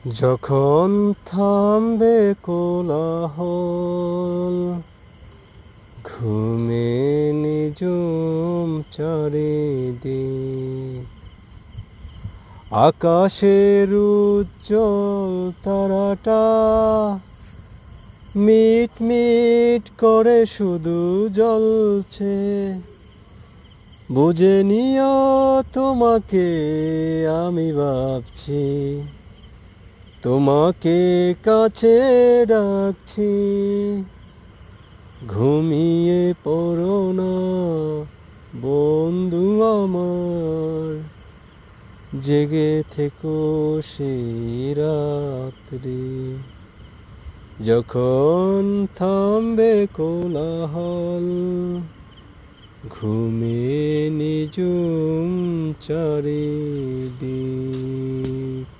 যখন থামবে কোলাহল, ঘুমে নিজুম চারিদিক, আকাশের উজ্জ্বল তারাটা মিট মিট করে শুধু জ্বলছে। বুঝে নিও তোমাকে আমি ভাবছি, তোমাকে কাছে ডাকছি। ঘুমিয়ে পড়ো না বন্ধু আমার, জেগে থেকো সেই রাত্রি। যখন থামবে কোলাহল, ঘুমিয়ে নিজুম চারিদিক।